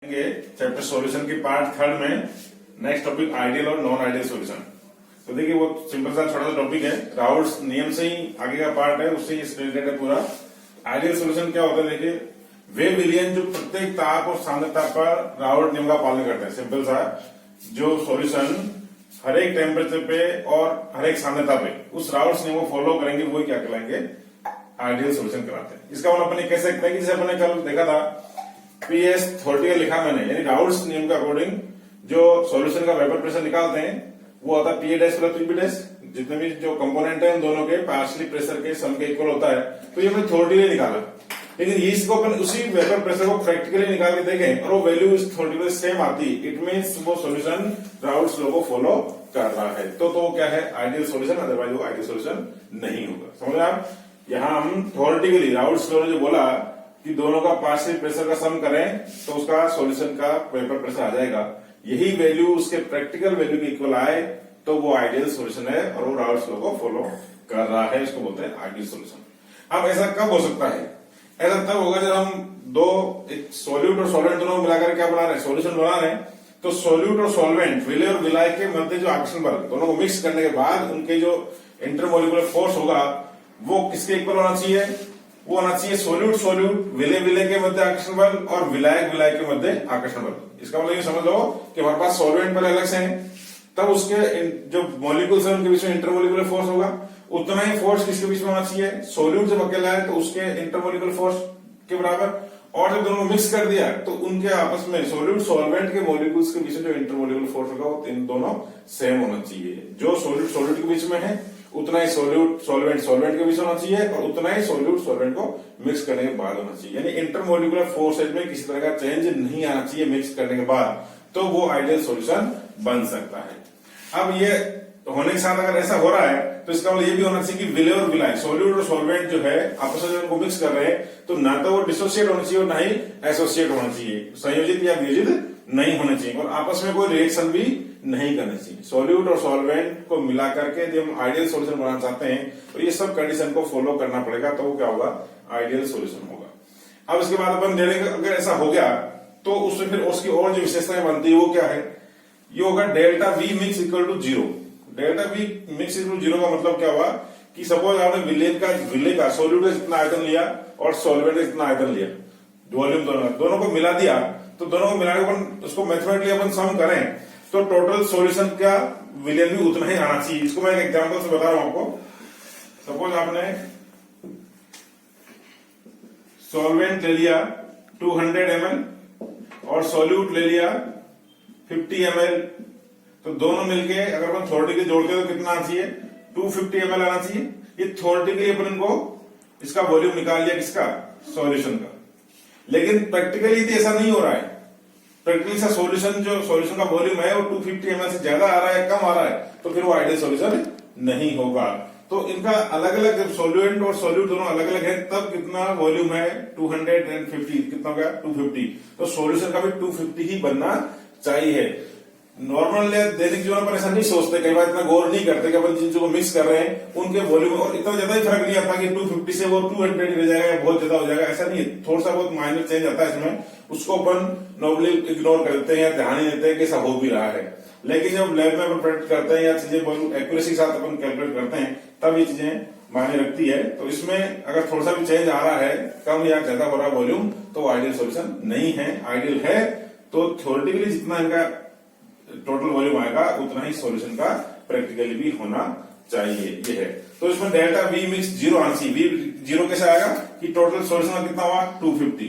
Chapter solution की part third में next topic ideal और नॉन आइडियल सॉल्यूशन। तो देखिए वो सिंपल सा छोटा सा टॉपिक है, राउल्ट्स नियम से ही आगे का पार्ट है, उससे ही रिलेटेड है पूरा। आइडियल सॉल्यूशन क्या होता है, देखिए वे विलयन जो प्रत्येक ताप और सांद्रता पर राउल्ट नियम का पालन करते हैं। सिंपल सा जो सॉल्यूशन हर एक टेम्परेचर पे और हर एक सांद्रता पे उस राउल्ट्स नियम को फॉलो करेंगे वो क्या कहलाएंगे, आइडियल सॉल्यूशन कराते हैं। इसका मतलब अपने कह सकते हैं कि जैसे अपने कल देखा था पीएस थ्योरेटिकल लिखा मैंने, यानी राउल्ट्स नियम के अकॉर्डिंग जो सॉल्यूशन का वेपर प्रेशर निकालते हैं वो होता है पीए डैश प्लस पीबी डैश। जितने भी जो कंपोनेंट है उन दोनों के पार्शियली प्रेशर के सम के इक्वल होता है। तो ये हमने थ्योरेटिकली निकाला, लेकिन इसको अपन उसी वेपर प्रेशर को प्रैक्टिकली निकाल के देखें और वो वैल्यू इस थ्योरेटिकल सेम आती, इट मीन्स वो सॉल्यूशन राउल्ट्स लॉ को फॉलो कर रहा है। तो क्या है, आइडियल सॉल्यूशन, अदरवाइज वो आइडियल सॉल्यूशन नहीं होगा। समझ आप, यहाँ हम थ्योरेटिकली राउल्ट्स लॉ ने जो बोला कि दोनों का पार्शियल प्रेशर का सम करें तो उसका सॉल्यूशन का वेपर प्रेशर आ जाएगा, यही वैल्यू उसके प्रैक्टिकल वैल्यू के इक्वल आए तो वो आइडियल सॉल्यूशन है और वो राउल्ट्स लॉ को फॉलो कर रहा है, इसको बोलते हैं आइडियल सॉल्यूशन। अब ऐसा कब हो सकता है, ऐसा तब होगा जब हम दो एक सॉल्यूट और सॉल्वेंट दोनों को मिलाकर क्या बना रहे हैं, सॉल्यूशन बना रहे हैं। तो सॉल्यूट और सॉल्वेंट, विलय और विलाय के मध्य जो आकर्षण बल, दोनों को मिक्स करने के बाद उनके जो इंटरमोलिकुलर फोर्स होगा वो किसके इक्वल होना चाहिए, वो होना चाहिए सॉल्यूट सॉल्यूट, विलय विलय के मध्य आकर्षण बल और विलायक विलायक के मध्य आकर्षण बल। इसका मतलब ये समझ लो कि हमारे पास सॉल्वेंट पर अलग से है, तब उसके जो मॉलिक्यूल्स हैं उनके बीच में इंटरमोलिकुलर फोर्स होगा, उतना ही फोर्स किसके बीच में होना चाहिए, सॉल्यूट जब अकेला है तो उसके इंटरमोलिकुलर फोर्स के बराबर। और जब दोनों मिक्स कर दिया तो उनके आपस में सॉल्यूट सॉल्वेंट के मॉलिक्यूल्स के बीच में जो इंटरमोलिकुलर फोर्स होगा वो इन दोनों सेम होना चाहिए। जो सॉल्यूट सॉल्यूट के बीच में है उतना ही सॉल्यूट सॉल्वेंट सॉल्वेंट के बीच होना चाहिए और उतना ही सॉल्यूट सॉल्वेंट को मिक्स करने के बाद होना चाहिए। यानी इंटरमोलिकुलर फोर्सेज में किसी तरह का चेंज नहीं आना चाहिए मिक्स करने के बाद, तो वो आइडियल सॉल्यूशन बन सकता है। अब ये होने के साथ अगर ऐसा हो रहा है तो इसका मतलब ये भी होना चाहिए कि विलय और विलाय, सॉल्यूट और सॉल्वेंट जो है आपस में उनको मिक्स कर रहे हैं तो ना तो वो डिसोसिएट होना चाहिए और ना ही एसोसिएट होना चाहिए, संयोजित या वियोजित नहीं होने चाहिए और आपस में कोई रिएक्शन भी नहीं करनी चाहिए। सॉल्यूट और सॉल्वेंट को मिला करके जब हम आइडियल सॉल्यूशन बनाना चाहते हैं तो ये सब कंडीशन को फॉलो करना पड़ेगा, तो वो क्या होगा, आइडियल सॉल्यूशन होगा। अब इसके बाद अपन देखेंगे अगर ऐसा हो गया तो उसमें फिर उसकी और जो विशेषताएं बनती है वो क्या है, ये होगा delta V mix equal to zero. Delta V mix equal to zero का मतलब क्या हुआ कि सपोज आपने विलय का सॉल्यूट का जितना आयतन लिया और सॉल्वेंट का जितना आयतन लिया, वॉल्यूम दोनों को मिला दिया, तो दोनों को मिलाकर अपन उसको मैथमेटिकली अपन सम करें तो टोटल सॉल्यूशन का विलयन भी उतना ही आना चाहिए। इसको मैं एक एग्जांपल से बता रहा हूं आपको। सपोज आपने सॉल्वेंट ले लिया 200 ml और सॉल्यूट ले लिया 50 ml, तो दोनों मिलके अगर अपन थ्योरेटिकली जोड़ते हैं तो कितना आना चाहिए, 250 ml आना चाहिए। ये थ्योरेटिकली अपन को इसका वॉल्यूम निकाल लिया किसका, सॉल्यूशन का, लेकिन प्रैक्टिकली तो ऐसा नहीं हो रहा है। प्रैक्टिकली सा सॉल्यूशन का वॉल्यूम है वो 250 ml से ज्यादा आ रहा है, कम आ रहा है, तो फिर वो आइडियल सॉल्यूशन नहीं होगा। तो इनका अलग अलग, जब सॉल्वेंट और सॉल्यूट दोनों अलग अलग है तब कितना वॉल्यूम है 250, कितना हो गया 250, तो सॉल्यूशन का भी 250 ही बनना चाहिए। नॉर्मल दैनिक जीवन पर ऐसा नहीं सोचते, कई बार इतना गौर नहीं करते कि अपन जिन चीजों को मिक्स कर रहे हैं उनके वॉल्यूम और इतना ज्यादा ही फर्क नहीं आता कि 250 से वो 200 रह जाएगा या बहुत ज्यादा हो जाएगा, ऐसा नहीं है। थोड़ा सा बहुत माइनर चेंज आता है इसमें, उसको अपन नॉर्मली इग्नोर कर देते हैं या ध्यान नहीं देते हैं कि ऐसा हो भी रहा है। लेकिन जब लैब में अपन प्रैक्टिस करते हैं या चीजें बहुत एक्यूरेसी के साथ अपन कैलकुलेट करते हैं तब ये चीजें मायने रखती है। तो इसमें अगर थोड़ा सा भी चेंज आ रहा है, कम या ज्यादा हो रहा है वॉल्यूम, तो आइडियल सॉल्यूशन नहीं है। आइडियल है तो थ्योरेटिकली जितना इनका टोटल वॉल्यूम आएगा उतना ही सॉल्यूशन का प्रैक्टिकली भी होना चाहिए, ये है। तो इसमें डेल्टा वी मिक्स जीरो आना चाहिए। वी जीरो कैसे आएगा कि टोटल सॉल्यूशन का कितना हुआ 250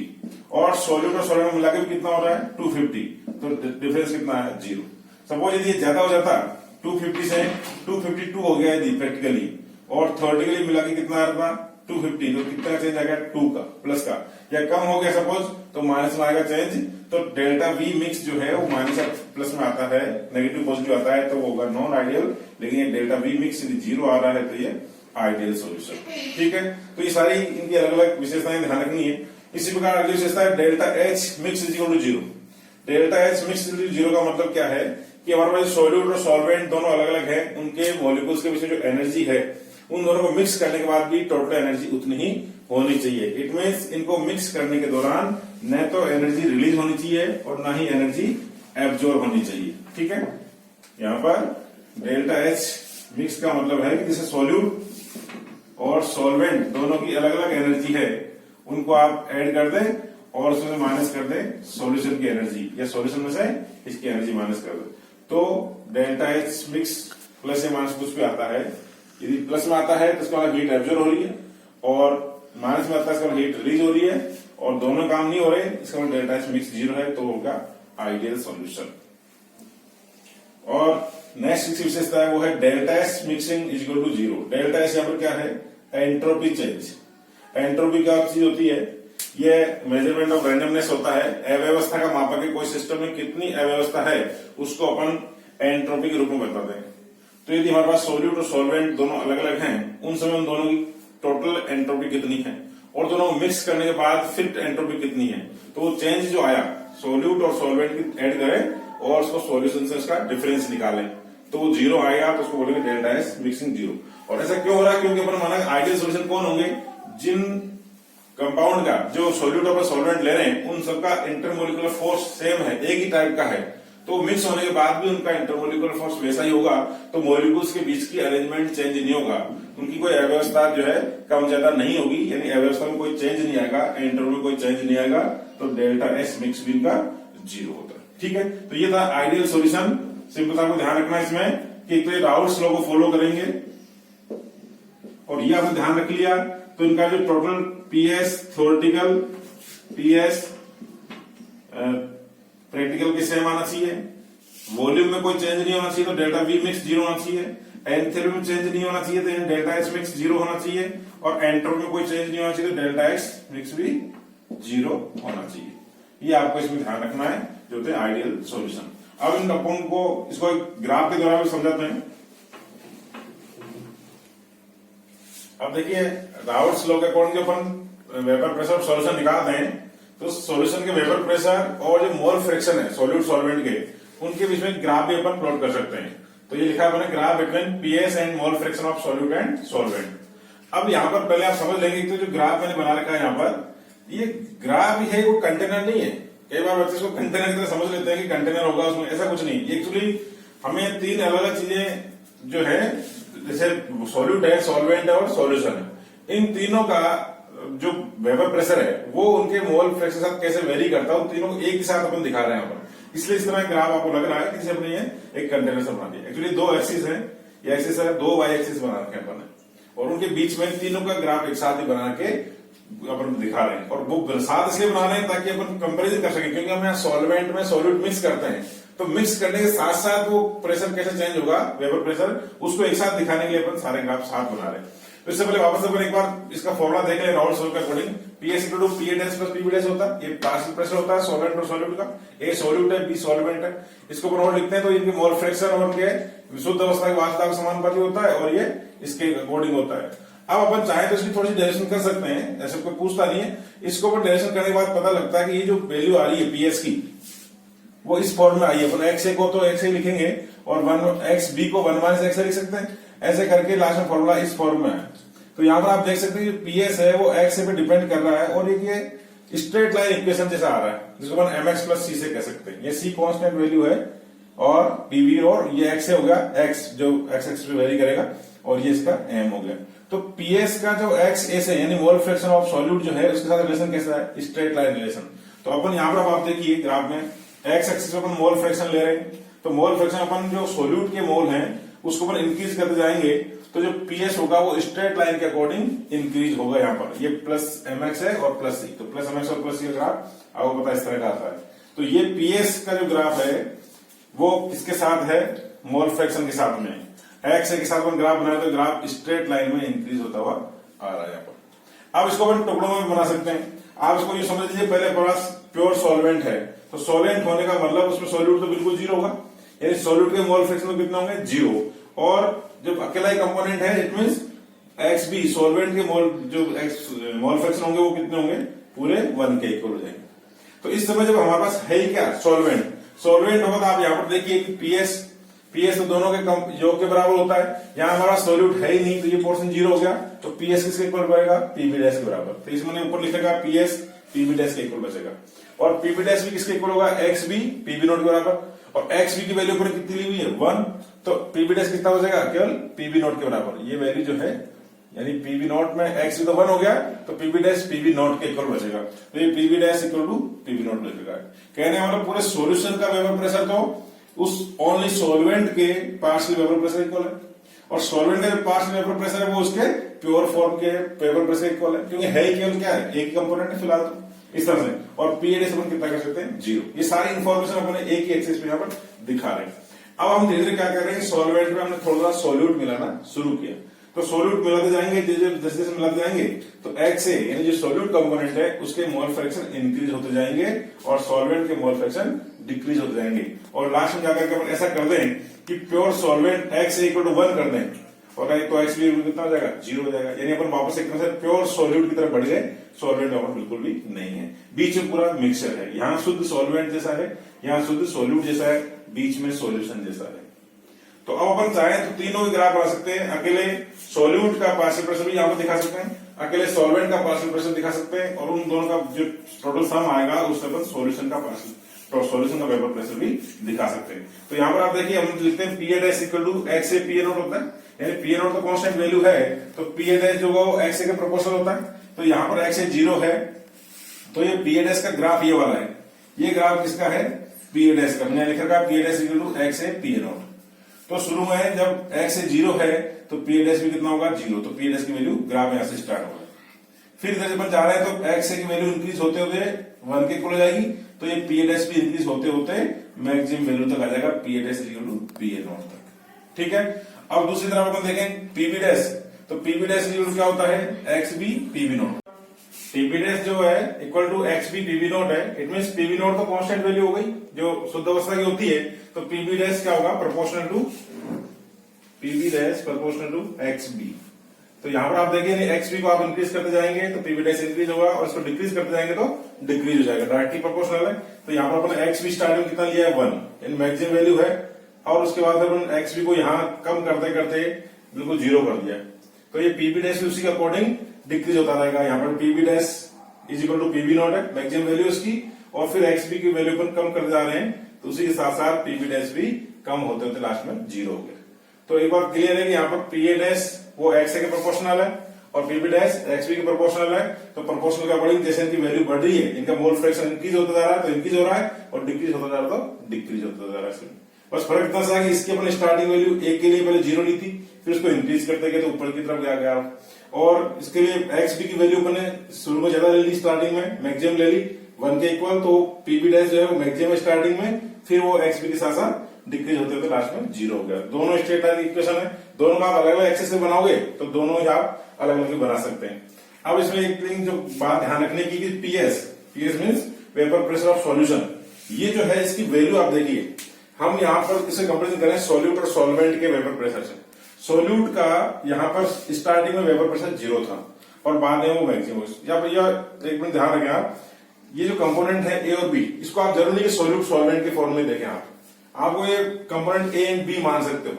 और सॉल्यूट और सॉल्वेंट मिलाकर भी कितना हो रहा है 250, तो डिफरेंस कितना है, जीरो। सपोज यदि ज्यादा हो जाता 250 से 252 हो गया यदि प्रैक्टिकली और थ्योरेटिकली मिला के कितना आ रहा था 250, तो कितना चेंज आ गया 2 का प्लस का, या कम हो गया सपोज तो माइनस में आएगा चेंज। तो डेल्टा वी मिक्स जो है वो माइनस प्लस में आता है, नेगेटिव पॉजिटिव आता है तो वो होगा नॉन आइडियल। लेकिन ये डेल्टा वी मिक्स यदि जीरो आ रहा है तो ये आइडियल सॉल्यूशन, ठीक है। तो ये सारी इनकी अलग अलग विशेषताएं ध्यान रखनी है। इसी प्रकार अगली विशेषता है delta H mix is equal to zero. Delta H mix is equal to zero का मतलब क्या है कि हमारे पास सॉल्यूट और सॉल्वेंट दोनों अलग अलग है, उनके मॉलिक्यूल्स के बीच में जो एनर्जी है उन दोनों को मिक्स करने के बाद भी टोटल एनर्जी उतनी ही होनी चाहिए। इट मीन्स इनको मिक्स करने के दौरान न तो एनर्जी रिलीज होनी चाहिए और ना ही एनर्जी एब्जॉर्ब होनी चाहिए। ठीक है, यहाँ पर डेल्टा एच मिक्स का मतलब है कि जैसे सॉल्यूट और सॉल्वेंट दोनों की अलग अलग एनर्जी है, उनको आप ऐड कर दें और उसमें माइनस कर दें सॉल्यूशन की एनर्जी, या सॉल्यूशन में से इसकी एनर्जी माइनस कर दें, तो डेल्टा एच मिक्स प्लस या माइनस कुछ भी आता है। यदि प्लस में आता है तो इसका मतलब हीट एब्जॉर्ब हो रही है, और माइनस में आता है इसका मतलब हीट रिलीज हो रही है, और दोनों काम नहीं हो रहे, इसका मतलब डेल्टा एच मिक्स 0 है, तो होगा आइडियल सॉल्यूशन। और नेक्स्ट विशेषता है वो है delta H mixing is equal to 0। Delta H यहाँ पर क्या है? Entropy change. एंट्रोपी क्या चीज होती है? ये मेजरमेंट ऑफ रैंडमनेस होता है। अव्यवस्था का मापक है, कोई सिस्टम में कितनी अव्यवस्था है उसको अपन एंट्रोपी के रूप में बताते हैं। तो यदि हमारे पास सोल्यूट और सॉल्वेंट दोनों अलग अलग हैं, उन समय उन दोनों की टोटल एंट्रोपी कितनी है और दोनों मिक्स करने के बाद फिर एंट्रोपी कितनी है, तो वो चेंज जो आया सोल्यूट और सॉल्वेंट की ऐड करें और उसको सॉल्यूशन से उसका डिफरेंस निकालें, तो वो 0 आएगा, तो उसको बोलेंगे डेल्टा एच मिक्सिंग 0। और ऐसा क्यों हो रहा है? क्योंकि अपन माना आइडियल सॉल्यूशन कौन होंगे? जिन कंपाउंड का जो सोल्यूट और सॉल्वेंट ले रहे हैं उन सबका इंटरमोलिकुलर फोर्स सेम है, एक ही टाइप का है, तो मिक्स होने के बाद भी उनका इंटरमोलिकुलर फोर्स वैसा ही होगा, तो मोलिक्यूल्स के बीच की अरेंजमेंट चेंज नहीं होगा, उनकी कोई अव्यवस्था जो है कम ज्यादा नहीं होगी, यानी अव्यवस्था में कोई चेंज नहीं आएगा, इंटर में कोई चेंज नहीं आएगा, तो डेल्टा एच मिक्स भी इनका 0 होता है। ठीक है, तो ये था आइडियल सॉल्यूशन। सिंपल आपको ध्यान रखना है इसमें कि तो ये राउल्ट्स लॉ को फॉलो करेंगे, और ये आपने ध्यान रख लिया तो इनका जो total PS theoretical, PS practical के सेम आना चाहिए, वॉल्यूम में कोई चेंज नहीं होना चाहिए तो डेल्टा वी मिक्स 0 होना चाहिए, एंथैल्पी में चेंज नहीं होना चाहिए तो डेल्टा एच मिक्स 0 होना चाहिए, और एंट्रोपी में कोई चेंज नहीं होना चाहिए तो डेल्टा एक्स मिक्स भी 0 होना चाहिए। ये आपको इसमें ध्यान रखना है जो होते हैं आइडियल सॉल्यूशन। अब इन अपन को इसको एक ग्राफ के द्वारा भी समझाते हैं। अब देखिए राउल्ट्स लॉ के अकॉर्डिंग जो अपन वेपर प्रेशर सॉल्यूशन निकालते हैं, तो सॉल्यूशन के वेपर प्रेशर और जो मोल फ्रैक्शन है सॉल्यूट सॉल्वेंट के, उनके बीच में ग्राफ भी अपन प्लॉट कर सकते हैं। तो ये लिखा है मैंने graph between PS and mole fraction of solute and solvent. अब यहाँ पर पहले आप समझ लेंगे तो जो ग्राफ मैंने बना रखा है यहाँ पर, ये ग्राफ है, वो कंटेनर नहीं है। कई बार बच्चे इसको कंटेनर की तरह समझ लेते हैं कि कंटेनर होगा उसमें, ऐसा कुछ नहीं। एक्चुअली हमें 3 अलग अलग चीजें जो है, जैसे सॉल्यूट है, सॉल्वेंट है और सॉल्यूशन है, इन तीनों का जो वेपर प्रेशर है वो उनके मोल फ्रैक्शन के साथ कैसे वेरी करता है, उन तीनों को एक ही साथ अपन दिखा रहे हैं यहाँ पर। इसलिए इस तरह ग्राफ आपको लग रहा है कि जैसे अपने ये एक कंटेनर से बना दिया। एक्चुअली 2 एक्सिस है, ये एक्सिस है, 2 वाई एक्सिस बना रखे हैं अपन, और उनके बीच में तीनों का ग्राफ एक साथ ही बना के अपन दिखा रहे हैं। और वो साथ इसलिए बना रहे हैं ताकि अपन कंपेरिजन कर सके, क्योंकि हम यहाँ सॉल्वेंट में सॉल्यूट मिक्स करते हैं, तो मिक्स करने के साथ साथ वो प्रेशर कैसे चेंज होगा, वेपर प्रेशर, उसको एक साथ दिखाने के लिए अपन सारे ग्राफ साथ बना रहे हैं। तो इससे पहले वापस अपन एक बार इसका फॉर्मूला देख लें राउल्ट्स लॉ के according. PS equal to P dash plus P B dash होता है, ये पार्शियल प्रेशर होता है सॉल्वेंट और सॉल्यूट का, ए सॉल्यूट है, बी सॉल्वेंट है। इसको अपन और लिखते हैं तो इनके मोल फ्रैक्शन और उनके विशुद्ध अवस्था के वास्तव का समानुपाती होता है, और ये इसके अकॉर्डिंग होता है। अब अपन चाहे तो इसकी थोड़ी सी डेरिवेशन कर सकते हैं, ऐसे कोई पूछता नहीं है। इसको अपन डेरिवेशन करने के बाद पता लगता है कि ये जो वैल्यू आ रही है पीएस की, वो इस फॉर्म में आई है। अपन एक्स ए को तो एक्स ए लिखेंगे और एक्स बी को 1 माइनस एक्स ए लिख सकते हैं, ऐसे करके लास्ट में फॉर्मूला इस फॉर्म में है। तो यहाँ पर आप देख सकते हैं पीएस है वो एक्स ए पे डिपेंड कर रहा है, और ये स्ट्रेट लाइन इक्वेशन जैसा आ रहा है, जिसको अपन एमएक्स प्लस सी से कह सकते हैं। ये सी कांस्टेंट वैल्यू है, और पीवी, और ये एक्स ए हो गया एक्स, जो एक्स एक्स पे वेरी करेगा, और ये इसका एम हो गया। तो पीएस का जो एक्स ए से यानी मोल फ्रैक्शन ऑफ सॉल्यूट जो है उसके साथ रिलेशन कैसा है, स्ट्रेट लाइन रिलेशन। तो अपन यहाँ पर आप देखिए ग्राफ में एक्स एक्सिस पे अपन मोल फ्रैक्शन ले रहे हैं, तो मोल फ्रैक्शन अपन जो सॉल्यूट के मोल हैं उसको अपन इंक्रीज करते जाएंगे, तो जो पीएस होगा वो स्ट्रेट लाइन के अकॉर्डिंग इंक्रीज होगा। यहाँ पर ये प्लस एमएक्स है और प्लस सी, तो प्लस एमएक्स और प्लस सी का ग्राफ आपको पता है इस तरह का आता है। तो ये पीएस का जो ग्राफ है वो किसके साथ है, मोल फ्रैक्शन के साथ में। एक्स के साथ अपन ग्राफ बनाए तो ग्राफ स्ट्रेट लाइन में इंक्रीज होता हुआ आ रहा है यहाँ पर। अब इसको अपन टुकड़ों में बना सकते हैं। आप इसको ये समझ लीजिए, पहले पास प्योर सॉल्वेंट है, तो सॉल्वेंट होने का मतलब उसमें सॉल्यूट तो बिल्कुल 0 होगा, यानी सॉल्यूट के मोल फ्रैक्शन कितने होंगे 0, और जब अकेला ही कंपोनेंट है it means X B solvent के मोल जो मोल फ्रैक्शन होंगे वो कितने होंगे, पूरे 1 के इक्वल हो जाएंगे। तो इस समय जब हमारे पास है ही क्या सॉल्वेंट होगा, तो आप यहाँ पर देखिए कि पीएस पीएस तो दोनों के योग के बराबर होता है। यहाँ हमारा सॉल्यूट है ही नहीं, तो ये पोर्शन जीरो हो गया, तो पीएस किसके इक्वल बनेगा, पीबी डैश के बराबर। तो इसमें ऊपर लिखेगा पीएस पीबी डैश के इक्वल बचेगा, और पीबी डैश भी किसके इक्वल होगा, एक्स बी पीबी नोट के बराबर, और एक्स बी की वैल्यू पर कितनी ली हुई है 1, तो पीबी डैश कितना हो जाएगा, केवल पीबी नोट के बराबर। ये वैल्यू जो है यानी पीबी नोट में एक्स भी तो 1 हो गया, तो पीबी डैश पीबी नोट के इक्वल बचेगा, तो ये PB dash equal to PB naught बचेगा। कहने वाला पूरे सॉल्यूशन का वेपर प्रेशर तो उस ओनली सॉल्वेंट के पार्शियल वेपर प्रेशर इक्वल है, और सॉल्वेंट का जो पार्शियल वेपर प्रेशर है वो उसके प्योर फॉर्म के वेपर प्रेशर इक्वल है, क्योंकि है केवल क्या है, एक ही कंपोनेंट है फिलहाल तो इस तरह से। और पीएडीएस अपन कितना कर सकते हैं, 0। ये सारी इंफॉर्मेशन अपने एक ही एक्सिस पे यहाँ पर दिखा रहे हैं। अब हम धीरे धीरे क्या कर रहे हैं, सॉल्वेंट में हमने थोड़ा सा सॉल्यूट मिलाना शुरू किया, तो सॉल्यूट मिलाते जाएंगे, जैसे जैसे मिलाते जाएंगे तो एक्स ए यानी जो सॉल्यूट कंपोनेंट है उसके मोल फ्रैक्शन इंक्रीज होते जाएंगे और सॉल्वेंट के मोल फ्रैक्शन डिक्रीज होते जाएंगे, और लास्ट में जाकर के अपन ऐसा कर दें कि pure solvent X A equal to 1 कर दें, और तो एक्स बी कितना हो जाएगा, 0 हो जाएगा। यानी अपन वापस एक तरह से प्योर सॉल्यूट की तरफ बढ़ गए, सॉल्वेंट अपन बिल्कुल भी नहीं है, बीच में पूरा मिक्सचर है, यहाँ शुद्ध सॉल्वेंट जैसा है, यहाँ शुद्ध सॉल्यूट जैसा है, बीच में सॉल्यूशन जैसा है। तो अब अपन चाहे तो तीनों के ग्राफ बना सकते हैं, अकेले सॉल्यूट का पार्शियल प्रेशर भी यहाँ पर दिखा सकते हैं, अकेले सॉल्वेंट का पार्शियल प्रेशर दिखा सकते हैं, और उन दोनों का जो टोटल सम आएगा उससे अपन सॉल्यूशन का पार्शियल तो सॉल्यूशन का वेपर प्रेशर भी दिखा सकते हैं। तो यहाँ पर आप देखिए हम लिखते हैं P A dash equal to X A P A naught होता है, यानी पी ए नोट तो कांस्टेंट वैल्यू है, तो पी ए डैश जो होगा वो एक्स ए के प्रोपोर्शनल होता है, तो यहाँ पर एक्स ए 0 है, तो ये पी ए डैश का ग्राफ ये वाला है, ये ग्राफ किसका है, पी ए डैश का। मैंने लिखा था P A dash equal to X A P A naught, तो शुरू में जब एक्स ए 0 है तो पी ए डैश भी कितना होगा, 0, तो पी ए डैश की वैल्यू ग्राफ यहाँ से स्टार्ट होगा। फिर इधर जब जा रहे हैं तो एक्स ए की वैल्यू इंक्रीज होते होते 1 के इक्वल हो जाएगी, तो ये पी ए डैश भी इंक्रीज होते होते मैक्सिमम वैल्यू तक आ जाएगा, P A dash equal to P A naught तक। ठीक है, अब दूसरी तरफ अपन देखें पीबी डैश, तो पीबी डैश इक्वल क्या होता है, X B PB naught. PB dash जो है equal to X B PB naught है, इट मीन पीबी नोट तो कांस्टेंट वैल्यू हो गई जो शुद्ध अवस्था की होती है, तो पीबी डैश क्या होगा, proportional to PB dash proportional to X B. तो यहाँ पर आप देखिए एक्स बी को आप इंक्रीज करते जाएंगे तो पीबी डैश इंक्रीज होगा, और इसको डिक्रीज करते जाएंगे तो डिक्रीज हो जाएगा, डायरेक्टली प्रोपोर्शनल है। तो यहाँ पर अपन एक्स बी स्टार्टिंग कितना लिया है 1, यानी मैक्सिमम वैल्यू है, और उसके बाद अपन एक्स बी को यहाँ कम करते करते बिल्कुल 0 कर दिया, तो ये पीबी डैश भी उसी के अकॉर्डिंग डिक्रीज होता रहेगा। यहाँ पर PB dash is equal to PB naught है मैक्सिमम वैल्यू उसकी, और फिर एक्स बी की वैल्यू अपन कम करते जा रहे हैं, तो उसी के साथ साथ पीबी डैश भी कम होते होते लास्ट में 0 हो गया। तो एक बात क्लियर है कि यहाँ पर पी ए डैश वो एक्स ए के प्रोपोर्शनल है और पीबी डैश एक्स बी के प्रोपोर्शनल है, तो प्रोपोर्शनल के अकॉर्डिंग जैसे इनकी वैल्यू बढ़ रही है, इनका मोल फ्रैक्शन इंक्रीज होता जा रहा है तो इंक्रीज हो रहा है, और डिक्रीज होता जा रहा है तो डिक्रीज होता जा रहा है। बस फर्क इतना सा है कि इसकी अपन स्टार्टिंग वैल्यू 1 के लिए पहले 0 ली थी, फिर उसको इंक्रीज करते गए तो ऊपर की तरफ गया, और इसके लिए एक्स बी की वैल्यू अपने शुरू में ज्यादा ले ली, स्टार्टिंग में मैक्सिमम ले ली 1 के इक्वल, तो पीबी डैश जो है वो मैक्सिमम स्टार्टिंग में, फिर वो एक्स बी के साथ साथ डिक्रीज होते होते लास्ट में 0 हो गया। दोनों स्ट्रेट लाइन इक्वेशन है, दोनों का आप अलग अलग एक्सेस से बनाओगे तो दोनों ही आप अलग अलग बना सकते हैं। अब इसमें एक थिंग जो बात ध्यान रखने की, PS means vapour pressure of solution, ये जो है इसकी वैल्यू आप देखिए, हम यहाँ पर इसे कंपेरिजन करें सॉल्यूट और सॉल्वेंट के वेपर प्रेशर से। सॉल्यूट का यहाँ पर स्टार्टिंग में वेपर प्रेशर 0 था और बाद में वो मैक्सिमम, या भैया एक मिनट ध्यान रखें आप, ये जो कंपोनेंट है ए और बी, इसको आप जरूरी सॉल्यूट सॉल्वेंट के फॉर्म में देखें, आपको ये कंपोनेंट ए एंड बी मान सकते हो।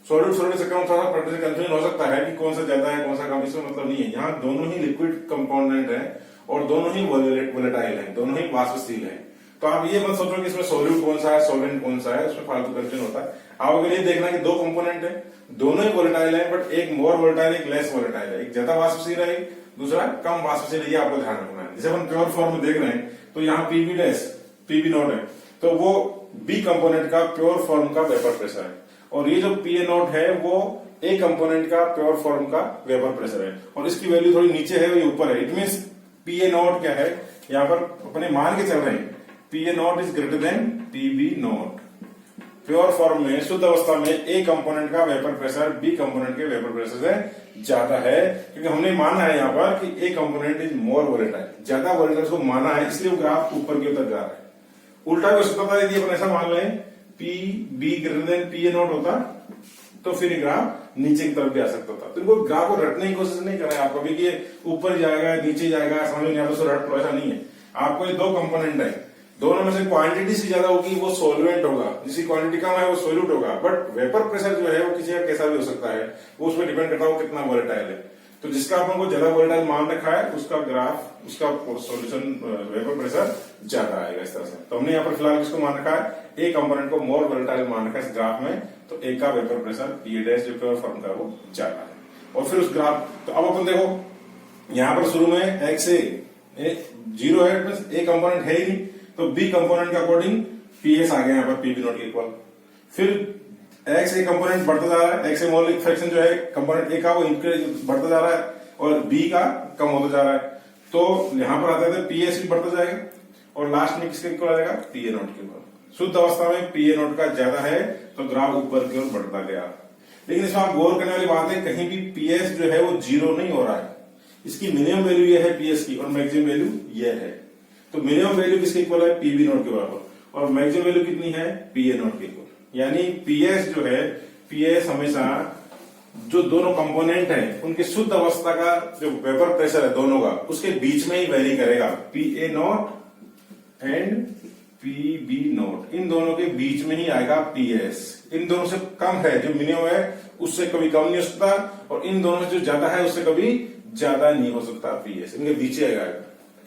सॉल्यूट सॉल्वेंट से कम थोड़ा कंफ्यूजन हो सकता है कि कौन सा ज्यादा है कौन सा कम, इसमें मतलब नहीं है। यहाँ दोनों ही लिक्विड कंपोनेंट है और दोनों ही वोलेटाइल है, दोनों ही वाष्पशील है। तो आप ये मत सोचो कि इसमें सॉल्यूट कौन सा है सॉल्वेंट कौन सा है, उसमें फालतू कंफ्यूजन होता है। आप अगर ये देखना कि 2 कंपोनेंट है, दोनों ही वोलेटाइल है, बट एक मोर वोलेटाइल एक लेस वोलेटाइल है, एक ज्यादा वाष्पशील है दूसरा कम वाष्पशील है, ये आपको ध्यान रखना है। जैसे अपन प्योर फॉर्म में देख रहे हैं तो यहाँ पीबी डैश पीबी नॉट है, तो वो बी कंपोनेंट का प्योर फॉर्म का वेपर प्रेशर है, और ये जो पी ए नॉट है वो ए कंपोनेंट का प्योर फॉर्म का वेपर प्रेशर है, और इसकी वैल्यू थोड़ी नीचे है ये ऊपर है। It mean P A not क्या है, यहाँ पर अपने मान के चल रहे हैं P A naught is greater than PB naught. Pure form में शुद्ध अवस्था में ए कंपोनेंट का वेपर प्रेशर बी कंपोनेंट के वेपर प्रेशर से ज्यादा है, क्योंकि हमने माना है यहाँ पर कि ए कंपोनेंट इज मोर वोलेटाइल, ज्यादा वोलेटाइल को माना है, इसलिए वो ग्राफ ऊपर की तरफ जा रहा है। उल्टा भी हो सकता था यदि अपन ऐसा मान लें P be greater than P A not होता तो फिर ग्राफ नीचे की तरफ भी आ सकता था। तो इनको ग्राफ को रटने की कोशिश नहीं करें आप कभी कि ऊपर जाएगा नीचे जाएगा, समझ नहीं आता, रट लो, ऐसा नहीं है। आपको ये 2 कंपोनेंट है, दोनों में से क्वांटिटी से ज्यादा होगी वो सॉल्वेंट होगा, जिसकी क्वांटिटी कम है वो सोल्यूट होगा। बट वेपर प्रेशर जो है वो किसी का कैसा भी हो सकता है, वो उसमें डिपेंड करता है वो कितना वोलेटाइल है। तो जिसका अपन को ज्यादा वोलेटाइल मान रखा है उसका ग्राफ, उसका सॉल्यूशन वेपर प्रेशर ज्यादा आएगा इस तरह से। तो हमने यहाँ पर फिलहाल किसको मान रखा है, ए कंपोनेंट को मोर वोलेटाइल मान रखा है इस ग्राफ में, तो ए का वेपर प्रेशर पी डैश जो प्योर फॉर्म का वो ज्यादा है। और फिर उस ग्राफ, तो अब अपन देखो यहाँ पर शुरू में एक्स ए 0 है, ए कंपोनेंट है ही नहीं, तो बी कंपोनेंट के अकॉर्डिंग पीएस आ गया यहाँ पर पीबी नॉट के इक्वल। फिर एक्स ए कंपोनेंट बढ़ता जा रहा है, एक्स ए मॉलिक्यूलर फ्रैक्शन जो है कंपोनेंट ए का वो इंक्रीज बढ़ता जा रहा है और बी का कम होता जा रहा है। तो यहां पर आता है पीएस भी बढ़ता जाएगा और लास्ट में किसके इक्वल आ जाएगा, पीए नॉट के इक्वल। शुद्ध अवस्था में पीए नॉट का ज्यादा है तो ग्राफ ऊपर की ओर बढ़ता गया। लेकिन इसमें आप गौर करने वाली बात है, कहीं भी पीएस जो है वो 0 नहीं हो रहा है। इसकी मिनिमम वैल्यू ये है पीएस की और मैक्सिमम वैल्यू ये है। तो मिनिमम वैल्यू किसके इक्वल है, पीबी नॉट के बराबर, और मैक्सिमम वैल्यू कितनी है, पीए नॉट के इक्वल। यानी पीएस जो है, पीएस हमेशा जो दोनों कंपोनेंट हैं उनके शुद्ध अवस्था का जो वेपर प्रेशर है दोनों का, उसके बीच में ही वेरी करेगा। पीए नॉट एंड पीबी नॉट, इन दोनों के बीच में ही आएगा पीएस। इन दोनों से कम है जो मिनिमम है उससे कभी कम नहीं हो सकता, और इन दोनों में जो ज्यादा है उससे कभी ज्यादा नहीं हो सकता पीएस, इनके बीच आएगा।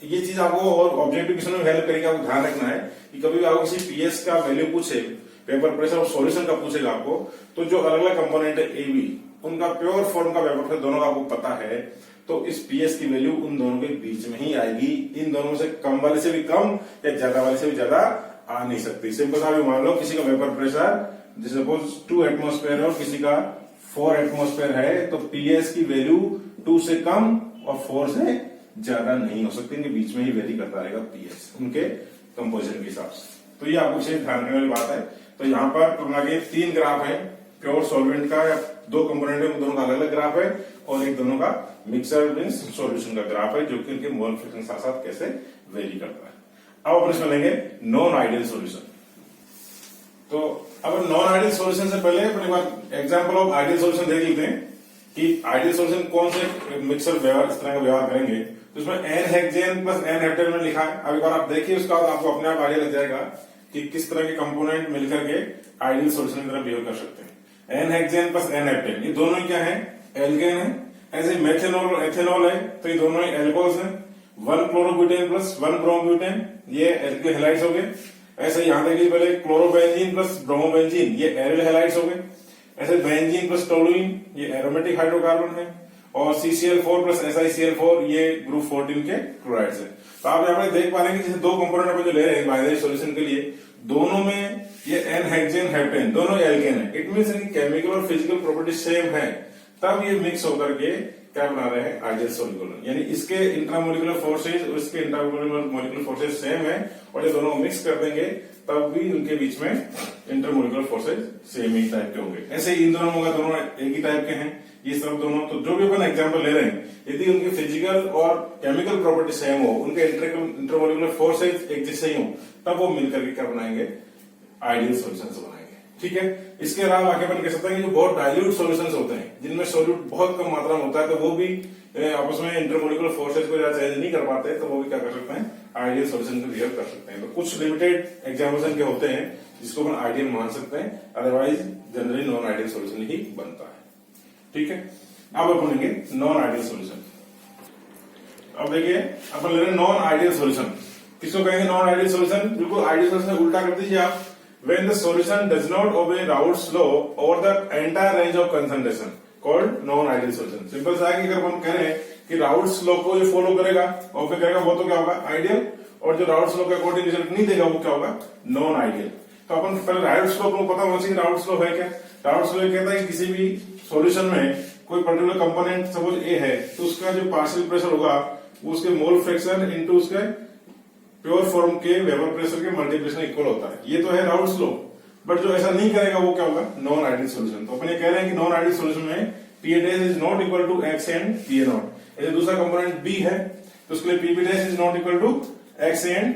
ये चीज आपको और ऑब्जेक्टिव क्वेश्चन में हेल्प करेगी, आपको ध्यान रखना है कि कभी भी आपको किसी पीएस का वैल्यू पूछे, वेपर प्रेशर और सॉल्यूशन का पूछेगा आपको, तो जो अलग अलग कंपोनेंट है ए बी, उनका प्योर फॉर्म का वेपर प्रेशर दोनों का आपको पता है, तो इस पीएस की वैल्यू उन दोनों के बीच में ही आएगी। इन दोनों से कम वाले से भी कम या ज्यादा वाले से भी ज्यादा आ नहीं सकती। सिंपल सा भी मान लो किसी का वेपर प्रेशर जैसे सपोज 2 एटमॉस्फेयर है और किसी का 4 एटमॉस्फेयर है, तो पीएस की वैल्यू 2 से कम और 4 से ज्यादा नहीं हो सकती, इनके बीच में ही वेरी करता रहेगा पीएस उनके कंपोजिशन के हिसाब से। तो ये आपको विशेष ध्यान रखने वाली बात है। तो यहाँ पर तुलना के 3 ग्राफ है, प्योर सॉल्वेंट का या 2 कंपोनेंट है दोनों का अलग अलग ग्राफ है, और एक दोनों का मिक्सर मींस सॉल्यूशन का ग्राफ है, जो कि उनके मोल फ्रैक्शन साथ साथ कैसे वेरी करता है। अब अपन इसमें लेंगे नॉन आइडियल सॉल्यूशन। तो अब नॉन आइडियल सॉल्यूशन से पहले अपन एक बार एग्जांपल ऑफ आइडियल सॉल्यूशन देख लेते हैं कि आइडियल सॉल्यूशन कौन से मिक्सर व्यवहार इस तरह का व्यवहार करेंगे। तो इसमें n hexane plus n heptane में लिखा है। अब एक बार आप देखिए, उसका आपको अपने आप आइडिया लग जाएगा कि किस तरह के कंपोनेंट मिलकर के आइडियल सॉल्यूशन की तरह बिहेव कर सकते हैं। N hexane plus n heptane, ये दोनों ही क्या है, एल्केन है। ऐसे मेथेनॉल और एथेनॉल है, तो ये दोनों ही एल्कोहल्स हैं। 1 क्लोरोब्यूटेन प्लस 1 ब्रोमोब्यूटेन, ये एल्किल हैलाइड्स हो गए। ऐसे यहां देखिए पहले क्लोरोबेंजीन प्लस ब्रोमोबेंजीन, ये एरिल हैलाइड्स हो गए। ऐसे बेंजीन प्लस टोलुइन, ये एरोमेटिक हाइड्रोकार्बन है। और CCl4 प्लस SiCl4, ये ग्रुप 14 के क्लोराइड्स है। तो आप यहाँ पर देख पा रहे हैं कि जैसे 2 कंपोनेंट अपन जो ले रहे हैं बाइनरी सॉल्यूशन के लिए, दोनों में ये एन हेक्सेन हेप्टेन दोनों एल्केन है। इट मींस इनकी केमिकल और फिजिकल प्रॉपर्टी सेम है, तब ये मिक्स होकर के क्या बना रहे हैं, आइडियल सॉल्यूशन। यानी इसके इंट्रामोलिकुलर फोर्सेज और इसके इंट्रामोलिकुलर फोर्सेज सेम है, और ये दोनों मिक्स कर देंगे तब भी उनके बीच में इंटरमोलिकुलर फोर्सेज सेम ही टाइप के होंगे। ऐसे इन दोनों का दोनों एक ही टाइप के हैं, ये सब दोनों। तो जो भी अपन एग्जांपल ले रहे हैं, यदि उनकी फिजिकल और केमिकल प्रॉपर्टी सेम हो, उनके इंटरमोलिकुलर फोर्सेज एक जैसे ही हो, तब वो मिलकर के क्या बनाएंगे, आइडियल सॉल्यूशंस बनाएंगे। ठीक है। इसके अलावा आगे अपन कह सकते हैं कि जो बहुत डाइल्यूट सॉल्यूशंस होते हैं, जिनमें सोल्यूट बहुत कम मात्रा में होता है, तो वो भी आपस में इंटरमोलिकुलर फोर्सेज को चेंज नहीं कर पाते, तो वो भी क्या कर सकते हैं, आइडियल सॉल्यूशन को बिहेव कर सकते हैं। तो कुछ लिमिटेड एग्जाम्पल्स के होते हैं जिसको अपन आइडियल मान सकते हैं, otherwise generally non ideal solution ही बनता है। ठीक है। अब अपन लेंगे नॉन आइडियल सॉल्यूशन। अब देखिए अपन ले रहे हैं नॉन आइडियल सॉल्यूशन। किसको कहेंगे नॉन आइडियल सॉल्यूशन? बिल्कुल आइडियल सॉल्यूशन उल्टा कर दीजिए आप। When the solution does not obey Raoult's law over the entire range of concentration, called non-ideal solution. Simple सा है कि अगर हम कह रहे हैं कि Raoult's law को ये फॉलो करेगा और फिर करेगा, वो तो क्या होगा, आइडियल, और जो Raoult's law के अकॉर्डिंग रिजल्ट नहीं देगा वो क्या होगा, नॉन आइडियल। तो अपन पहले Raoult's law को पता होना चाहिए Raoult's law है क्या। Raoult's law कहता है कि किसी भी सॉल्यूशन में कोई पर्टिकुलर कंपोनेंट सपोज ए है, तो उसका जो पार्शियल प्रेशर होगा वो उसके मोल फ्रैक्शन इनटू उसके प्योर फॉर्म के वेपर प्रेशर के मल्टीप्लिकेशन इक्वल होता है। ये तो है राउल्ट्स लॉ। बट जो ऐसा नहीं करेगा वो क्या होगा, नॉन आइडियल सॉल्यूशन। तो अपन ये कह रहे हैं कि नॉन आइडियल सॉल्यूशन में P dash is not equal to X and P A naught. ऐसे दूसरा कंपोनेंट बी है, तो उसके लिए PB dash is not equal to X and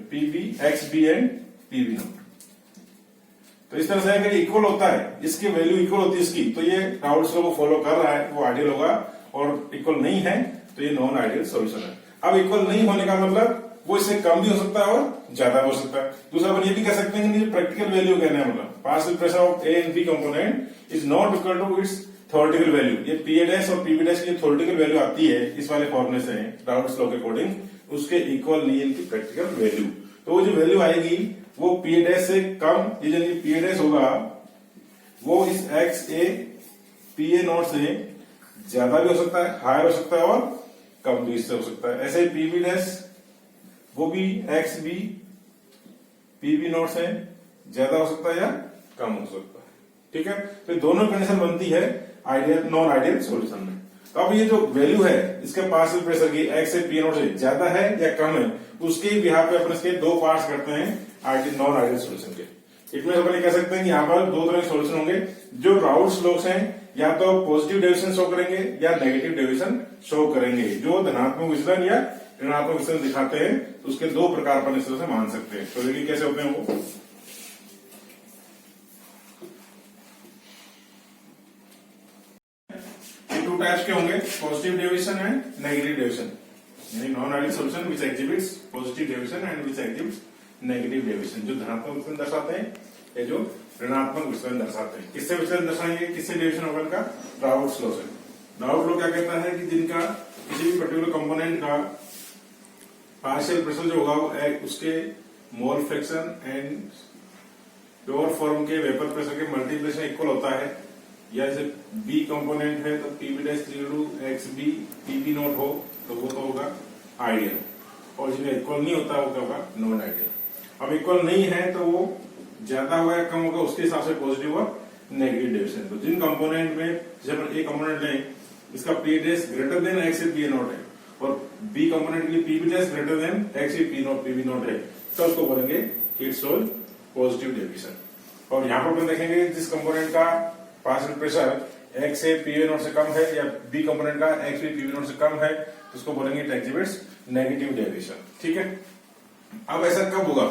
PB X B and PB naught. तो इस तरह से अगर इक्वल होता है, इसकी वैल्यू इक्वल होती है इसकी, तो ये राउल्ट्स लॉ को फॉलो कर रहा है, वो आइडियल होगा। और इक्वल नहीं है तो ये नॉन आइडियल सॉल्यूशन है। अब इक्वल नहीं होने का मतलब वो इससे कम भी हो सकता है और ज्यादा भी हो सकता है। दूसरा अपन ये भी कह सकते हैं कि प्रैक्टिकल वैल्यू कहना है, मतलब partial pressure of A and B component is not equal to its theoretical value. ये पीए डैश और पीबी डैश की थ्योरेटिकल वैल्यू आती है इस वाले फॉर्मूले से, राउल्ट्स लॉ के अकॉर्डिंग, उसके इक्वल नहीं है इनकी प्रैक्टिकल वैल्यू। तो वो जो वैल्यू आएगी वो पीए डैश से कम, ये जो पीए डैश होगा वो इस एक्स ए पीए नॉट से ज्यादा भी हो सकता है, हायर हो सकता है और कम भी इससे हो सकता है। ऐसे ही पीबी डैश वो भी एक्स बी पीबी नॉट से ज्यादा हो सकता है या कम हो सकता है। ठीक है, तो दोनों कंडीशन बनती है आइडियल नॉन आइडियल सॉल्यूशन में। तो अब ये जो वैल्यू है इसके पार्शियल प्रेशर की एक्स से पी नॉट से ज्यादा है या कम है, उसके बिहाफ पे अपन इसके दो पार्ट्स करते हैं आइडियल नॉन आइडियल सॉल्यूशन के। इसमें अपन कह सकते हैं कि यहाँ पर दो तरह के सॉल्यूशन होंगे। जो राउल्ट्स लॉस हैं या तो पॉजिटिव डेविएशन शो करेंगे या नेगेटिव डेविएशन शो करेंगे। जो धनात्मक विचलन या ऋणात्मक विचलन दिखाते हैं तो उसके दो प्रकार अपन इस तरह से मान सकते हैं। तो देखिए कैसे होते हैं वो। टू टाइप्स के होंगे, positive deviation and negative deviation, यानी non ideal solution which exhibits positive deviation and which exhibits negative deviation. जो धनात्मक विचलन दर्शाते हैं या जो ऋणात्मक विचलन दर्शाते हैं। किससे विचलन दर्शाएंगे, किससे डेविएशन होगा इनका, राउल्ट्स लॉ से। राउल्ट लॉ क्या कहता है कि जिनका किसी भी पर्टिकुलर कंपोनेंट का पार्शियल प्रेशर जो होगा वो उसके mole fraction and pure form के वेपर प्रेशर के मल्टीप्लिकेशन इक्वल होता है, या जैसे बी कंपोनेंट है तो PB dash X B PB naught हो तो वो तो होगा आइडियल, और जिनका इक्वल नहीं होता वो क्या होगा, नॉन आइडियल। अब इक्वल नहीं है तो वो ज्यादा होगा या कम होगा, उसके हिसाब से पॉजिटिव और नेगेटिव डेविएशन। तो जिन कंपोनेंट में जब ए कंपोनेंट लें इसका P dash greater than X P naught है और बी कंपोनेंट के लिए PB dash greater than X P naught PB naught है, तो उसको बोलेंगे कि इट्स ऑल पॉजिटिव डेविएशन। और यहाँ पर अपन देखेंगे जिस कंपोनेंट का पार्शियल प्रेशर एक्स से पीवी नॉट से कम है या बी कंपोनेंट का एक्स पीवी नॉट से कम है तो उसको बोलेंगे इट एग्जिबिट्स नेगेटिव डेविएशन। ठीक है, अब ऐसा कब होगा,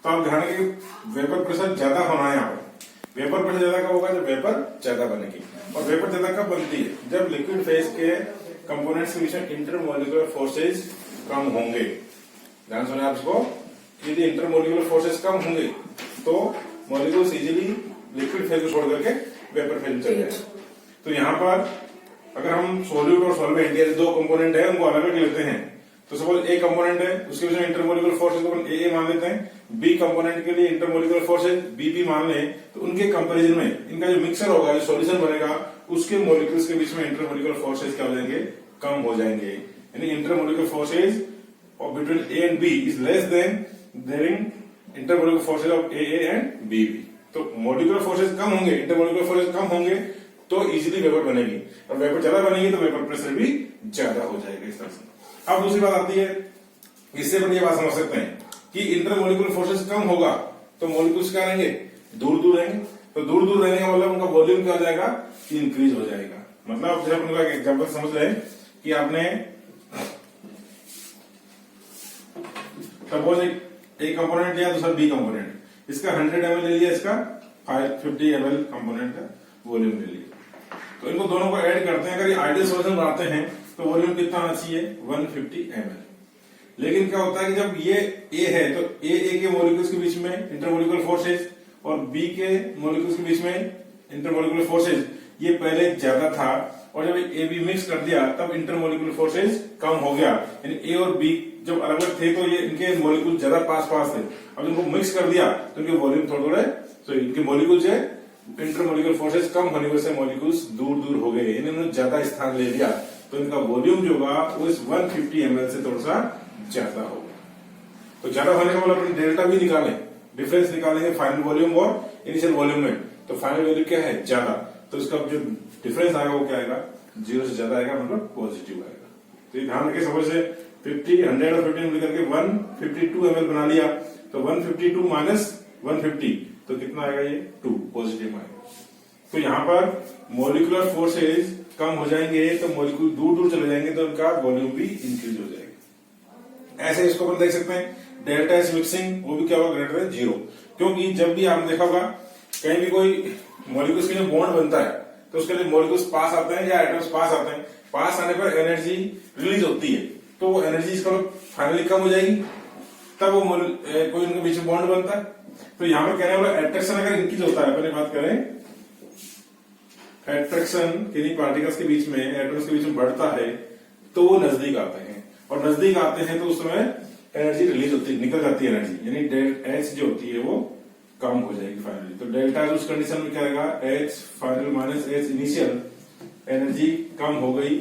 तो आप ध्यान रखिए वेपर प्रेशर ज्यादा होना है। यहाँ पर वेपर प्रेशर ज्यादा कब होगा, जब वेपर ज्यादा बनेगी। और वेपर ज्यादा कब बनती है, जब लिक्विड फेज के कंपोनेंट्स के बीच में इंटरमोलिकुलर फोर्सेज कम होंगे। ध्यान सुने आप इसको, यदि इंटरमोलिकुलर फोर्सेज कम होंगे तो मॉलिक्यूल्स इजीली लिक्विड फेज को छोड़ करके वेपर फेज में चले जाए। तो यहाँ पर अगर हम सोल्यूट और सॉल्वेंट ये दो कंपोनेंट है उनको अलग अलग लेते हैं, तो सपोज ए कंपोनेंट है उसके बीच में इंटरमोलिकुलर फोर्सेज को ए मान लेते हैं, बी कंपोनेंट के लिए इंटरमोलिकुलर फोर्सेज बी मान ले, तो उनके कंपैरिजन में इनका जो मिक्सर होगा, जो सॉल्यूशन बनेगा, उसके मॉलिक्यूल्स के बीच में इंटरमोलिकुलर फोर्सेज क्या हो जाएंगे, कम हो जाएंगे। यानी intermolecular forces of between A and B is less than their intermolecular forces of A and B. तो मॉलिक्यूलर फोर्सेज कम होंगे, इंटरमोलिकुलर फोर्सेज कम होंगे तो इजीली वेपर बनेगी, और वेपर ज्यादा बनेगी तो वेपर प्रेशर भी ज्यादा हो जाएगा इस तरह से। अब दूसरी बात आती है, इससे अपन ये बात समझ सकते हैं कि इंटरमोलिकुलर फोर्सेज कम होगा तो मॉलिक्यूल्स क्या रहेंगे, दूर दूर रहेंगे। तो दूर दूर रहने का मतलब उनका वॉल्यूम क्या हो जाएगा, इंक्रीज हो जाएगा। मतलब जब उनका एग्जाम्पल समझ रहे हैं कि आपने सपोज एक कंपोनेंट लिया, दूसरा बी कंपोनेंट, इसका 100 ml ले लिया, इसका 550 ml कंपोनेंट का वॉल्यूम ले लिया, तो इनको दोनों को ऐड करते हैं। अगर ये आइडियल सॉल्यूशन बनाते हैं तो वॉल्यूम कितना आना चाहिए, 150 ml। लेकिन क्या होता है कि जब ये ए है तो ए के मॉलिक्यूल्स के बीच में इंटरमोलिकुलर फोर्सेज और बी के मॉलिक्यूल्स के बीच में इंटरमोलिकुलर फोर्सेज ये पहले ज्यादा था, और जब ए बी मिक्स कर दिया तब इंटरमोलिकुलर फोर्सेज कम हो गया। यानी ए और बी जब अलग अलग थे तो ये इनके मॉलिक्यूल ज्यादा पास पास थे, अब इनको मिक्स कर दिया तो इनके वॉल्यूम थोड़े थोड़े, तो इनके मॉलिक्यूल जो इंटरमोलिकुलर फोर्सेज कम होने की वजह से मॉलिक्यूल्स दूर दूर हो गए, इन्होंने ज्यादा स्थान ले लिया, तो इनका वॉल्यूम जो होगा वो इस 150 ml से थोड़ा सा ज्यादा होगा। तो ज्यादा होने का मतलब अपन डेल्टा भी निकालें, डिफरेंस निकालेंगे फाइनल वॉल्यूम और इनिशियल वॉल्यूम में, तो फाइनल वैल्यू क्या है, ज्यादा, तो इसका जो डिफरेंस आएगा वो क्या आएगा, 0 से ज्यादा आएगा, मतलब पॉजिटिव आएगा। तो ये ध्यान रखिए, सपोज से 50, 100 और 50 मिलकर के 152 ml बना लिया, तो 152 माइनस 150 तो कितना आएगा, ये 2 पॉजिटिव आएगा। तो यहाँ पर मॉलिक्यूलर फोर्सेज कम हो जाएंगे तो मॉलिक्यूल दूर दूर चले जाएंगे, तो उनका वॉल्यूम भी इंक्रीज हो जाएगा। ऐसे इसको अपन देख सकते हैं, डेल्टा एस मिक्सिंग वो भी क्या होगा, ग्रेटर देन 0, क्योंकि जब भी आपने देखा होगा कहीं भी कोई मॉलिक्यूल्स के लिए बॉन्ड बनता है तो उसके लिए मॉलिक्यूल्स पास आते हैं या एटम्स पास आते हैं, पास आने पर एनर्जी रिलीज होती है, तो वो एनर्जी इसका फाइनली कम हो जाएगी, तब वो कोई उनके बीच में बॉन्ड बनता है। तो यहाँ पर कहने वाला अट्रैक्शन अगर इंक्रीज होता है, पहले बात करें अट्रैक्शन किन्हीं पार्टिकल्स के बीच में, एटम्स के बीच में बढ़ता है तो वो नजदीक आते हैं, और नजदीक आते हैं तो उस समय एनर्जी रिलीज होती है, निकल जाती है एनर्जी, यानी डेल्टा एच जो होती है वो कम हो जाएगी फाइनली। तो डेल्टा उस कंडीशन में क्या आएगा, H final minus H initial, energy कम हो गई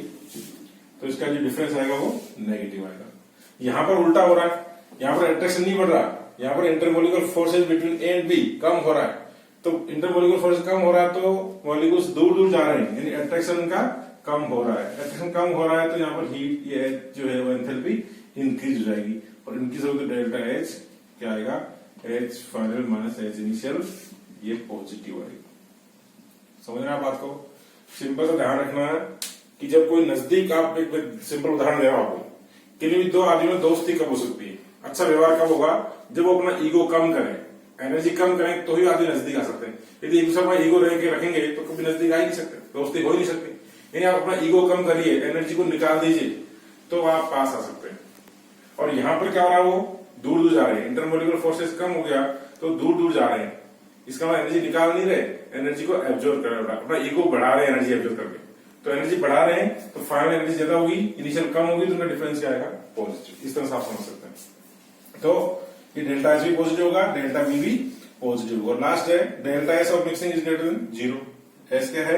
तो इसका जो डिफरेंस आएगा वो नेगेटिव आएगा। यहां पर उल्टा हो रहा है, यहां पर अट्रैक्शन नहीं बढ़ रहा, यहां पर intermolecular forces between A and B कम हो रहा है। तो इंटरमोलिकुलर फोर्स कम हो रहा है तो मॉलिक्यूल्स दूर दूर जा रहे हैं, यानी अट्रैक्शन का कम हो रहा है। अट्रैक्शन कम हो रहा है तो यहाँ पर हीट ये जो है वो एंथैल्पी इंक्रीज हो जाएगी, और इंक्रीज होगी तो डेल्टा एच क्या आएगा, H final minus H initial, ये पॉजिटिव आएगा। समझ रहे हैं आप बात को? सिंपल सा ध्यान रखना है कि जब कोई नजदीक, आप एक सिंपल उदाहरण दे रहा हूं आपको, किन्हीं भी दो आदमी में दोस्ती कब हो सकती है, अच्छा व्यवहार कब होगा, जब वो अपना ईगो कम करें, एनर्जी कम करें तो ही आदमी नजदीक आ सकते हैं। यदि एक दूसरे में ईगो रह के रखेंगे तो कभी नजदीक आ ही नहीं सकते, दोस्ती हो ही नहीं सकती। यानी आप अपना ईगो कम करिए, एनर्जी को निकाल दीजिए तो आप पास आ सकते हैं। और यहाँ पर क्या हो रहा है, वो दूर दूर जा रहे हैं, इंटरमोलिकुलर फोर्सेस कम हो गया तो दूर दूर जा रहे हैं, इसका मतलब एनर्जी निकाल नहीं रहे, एनर्जी को एब्जॉर्ब कर रहे हैं, अपना ईगो बढ़ा रहे हैं एनर्जी एब्जॉर्ब करके। तो एनर्जी बढ़ा रहे हैं तो फाइनल एनर्जी ज्यादा होगी, इनिशियल कम होगी, तो उनका डिफरेंस क्या आएगा, पॉजिटिव। इस तरह से आप समझ सकते हैं। तो ये डेल्टा एच भी पॉजिटिव होगा, डेल्टा बी भी पॉजिटिव होगा। लास्ट है delta S of mixing is greater than zero. S क्या है,